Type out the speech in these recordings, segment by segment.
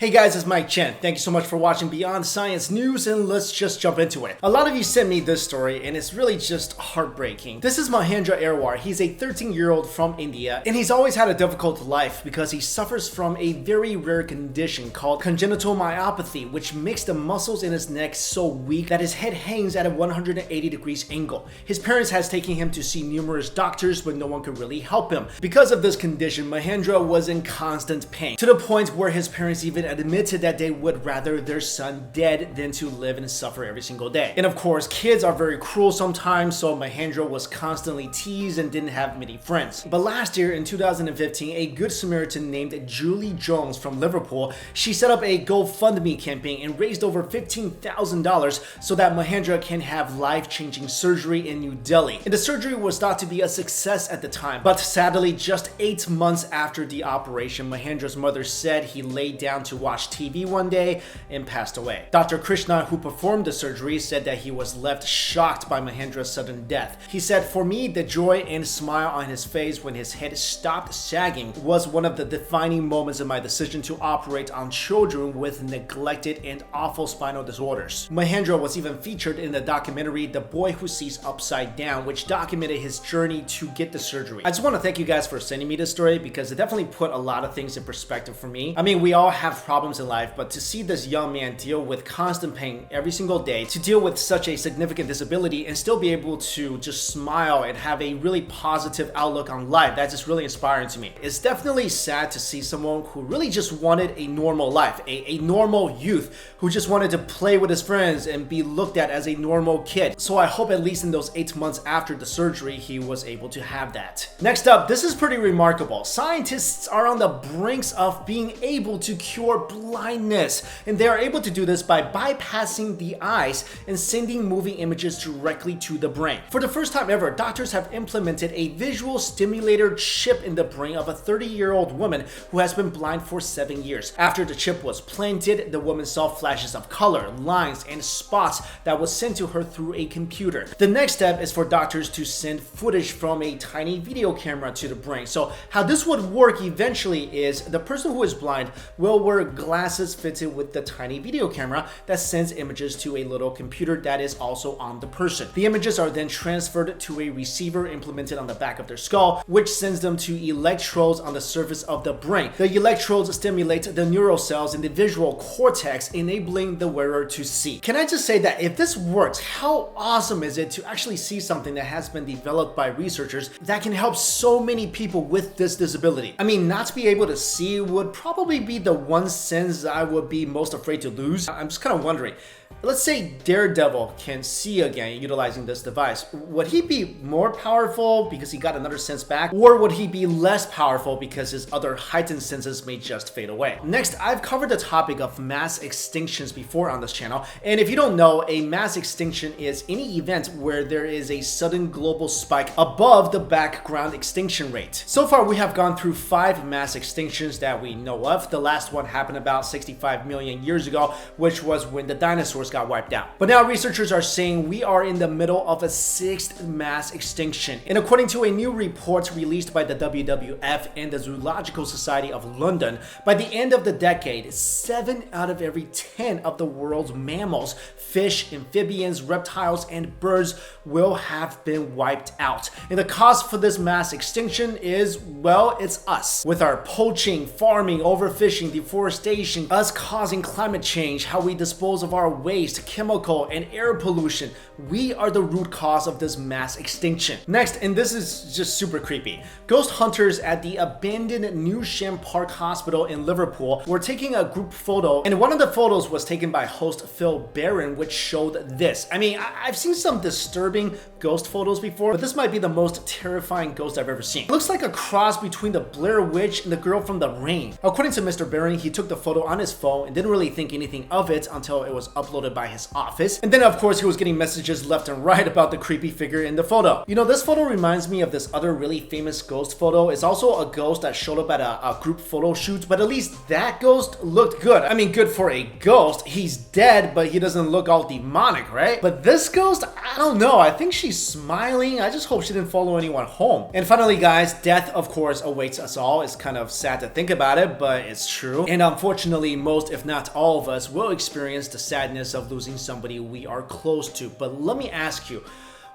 Hey guys, it's Mikexingchen. Thank you so much for watching Beyond Science News, and let's just jump into it. A lot of you sent me this story and it's really just heartbreaking. This is Mahendra Ahirwar. He's a 13-year-old from India and he's always had a difficult life because he suffers from a very rare condition called congenital myopathy, which makes the muscles in his neck so weak that his head hangs at a 180 degrees angle. His parents has taken him to see numerous doctors, but no one could really help him. Because of this condition, Mahendra was in constant pain, to the point where his parents even admitted that they would rather their son dead than to live and suffer every single day. And of course, kids are very cruel sometimes, so Mahendra was constantly teased and didn't have many friends. But last year in 2015, a Good Samaritan named Julie Jones from Liverpool, she set up a GoFundMe campaign and raised over $15,000 so that Mahendra can have life-changing surgery in New Delhi. And the surgery was thought to be a success at the time, but sadly, just 8 months after the operation, Mahendra's mother said he laid down to watch TV one day and passed away. Dr. Krishna, who performed the surgery, said that he was left shocked by Mahendra's sudden death. He said, "For me, the joy and smile on his face when his head stopped sagging was one of the defining moments in my decision to operate on children with neglected and awful spinal disorders." Mahendra was even featured in the documentary The Boy Who Sees Upside Down, which documented his journey to get the surgery. I just want to thank you guys for sending me this story because it definitely put a lot of things in perspective for me. I mean, we all have problems in life, but to see this young man deal with constant pain every single day, to deal with such a significant disability and still be able to just smile and have a really positive outlook on life, that's just really inspiring to me. It's definitely sad to see someone who really just wanted a normal life, a normal youth who just wanted to play with his friends and be looked at as a normal kid. So I hope at least in those 8 months after the surgery, he was able to have that. Next up, this is pretty remarkable. Scientists are on the brinks of being able to cure blindness, and they are able to do this by bypassing the eyes and sending moving images directly to the brain. For the first time ever, doctors have implemented a visual stimulator chip in the brain of a 30-year-old woman who has been blind for 7 years. After the chip was planted, the woman saw flashes of color, lines, and spots that was sent to her through a computer. The next step is for doctors to send footage from a tiny video camera to the brain. So how this would work eventually is the person who is blind will wear glasses fitted with the tiny video camera that sends images to a little computer that is also on the person. The images are then transferred to a receiver implemented on the back of their skull, which sends them to electrodes on the surface of the brain. The electrodes stimulate the neural cells in the visual cortex, enabling the wearer to see. Can I just say that if this works, how awesome is it to actually see something that has been developed by researchers that can help so many people with this disability? I mean, not to be able to see would probably be the one sense I would be most afraid to lose. I'm just kind of wondering, let's say Daredevil can see again utilizing this device. Would he be more powerful because he got another sense back? Or would he be less powerful because his other heightened senses may just fade away? Next, I've covered the topic of mass extinctions before on this channel. And if you don't know, a mass extinction is any event where there is a sudden global spike above the background extinction rate. So far, we have gone through 5 mass extinctions that we know of. The last one happened about 65 million years ago, which was when the dinosaurs got wiped out. But now researchers are saying we are in the middle of a 6th mass extinction. And according to a new report released by the WWF and the Zoological Society of London, by the end of the decade, 7 out of every 10 of the world's mammals, fish, amphibians, reptiles, and birds will have been wiped out. And the cause for this mass extinction is, well, it's us. With our poaching, farming, overfishing, deforestation, us causing climate change, how we dispose of our waste, chemical, and air pollution, we are the root cause of this mass extinction. Next, and this is just super creepy, ghost hunters at the abandoned Newsham Park Hospital in Liverpool were taking a group photo, and one of the photos was taken by host Phil Barron, which showed this. I mean, I've seen some disturbing ghost photos before, but this might be the most terrifying ghost I've ever seen. It looks like a cross between the Blair Witch and the girl from The Rain. According to Mr. Barron, he took the photo on his phone and didn't really think anything of it until it was uploaded by his office. And then of course he was getting messages left and right about the creepy figure in the photo. You know, this photo reminds me of this other really famous ghost photo. It's also a ghost that showed up at a group photo shoot, but at least that ghost looked good. I mean, good for a ghost. He's dead, but he doesn't look all demonic, right? But this ghost, I don't know. I think she's smiling. I just hope she didn't follow anyone home. And finally, guys, death, of course, awaits us all. It's kind of sad to think about it, but it's true. And unfortunately, most, if not all of us, will experience the sadness of losing somebody we are close to. But let me ask you,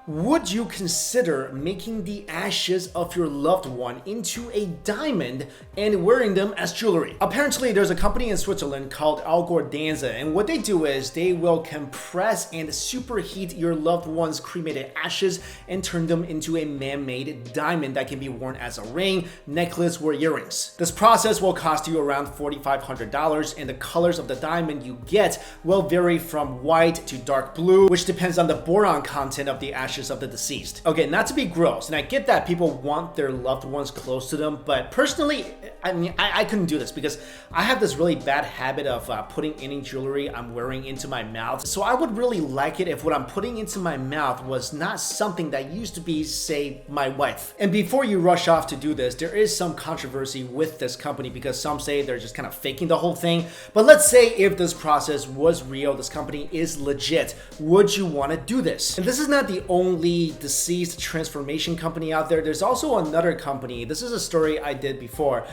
would you consider making the ashes of your loved one into a diamond and wearing them as jewelry? Apparently, there's a company in Switzerland called Danza, and what they do is they will compress and superheat your loved one's cremated ashes and turn them into a man-made diamond that can be worn as a ring, necklace, or earrings. This process will cost you around $4,500, and the colors of the diamond you get will vary from white to dark blue, which depends on the boron content of the ashes of the deceased. Okay, not to be gross, and I get that people want their loved ones close to them, but personally, I couldn't do this because I have this really bad habit of putting any jewelry I'm wearing into my mouth. So I would really like it if what I'm putting into my mouth was not something that used to be, say, my wife. And before you rush off to do this, there is some controversy with this company because some say they're just kind of faking the whole thing. But let's say if this process was real, this company is legit, would you want to do this? And this is not the only deceased transformation company out there. There's also another company. This is a story I did before.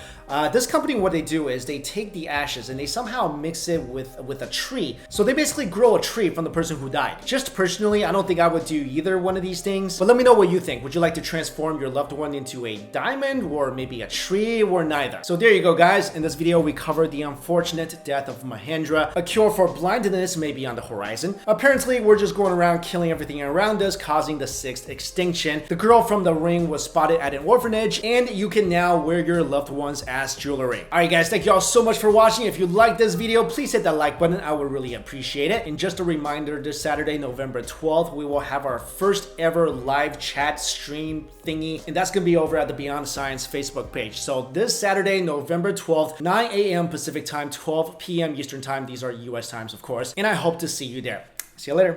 This company, what they do is they take the ashes and they somehow mix it with a tree. So they basically grow a tree from the person who died. Just personally, I don't think I would do either one of these things. But let me know what you think. Would you like to transform your loved one into a diamond or maybe a tree or neither? So there you go, guys. In this video, we covered the unfortunate death of Mahendra. A cure for blindness may be on the horizon. Apparently, we're just going around killing everything around us, causing the 6th extinction. The girl from the ring was spotted at an orphanage, and you can now wear your loved ones as jewelry. Alright guys, thank you all so much for watching. If you liked this video, please hit that like button. I would really appreciate it. And just a reminder, this Saturday, November 12th, we will have our first ever live chat stream thingy, and that's gonna be over at the Beyond Science Facebook page. So this Saturday, November 12th, 9 a.m. Pacific time, 12 p.m. Eastern time. These are US times, of course, and I hope to see you there. See you later.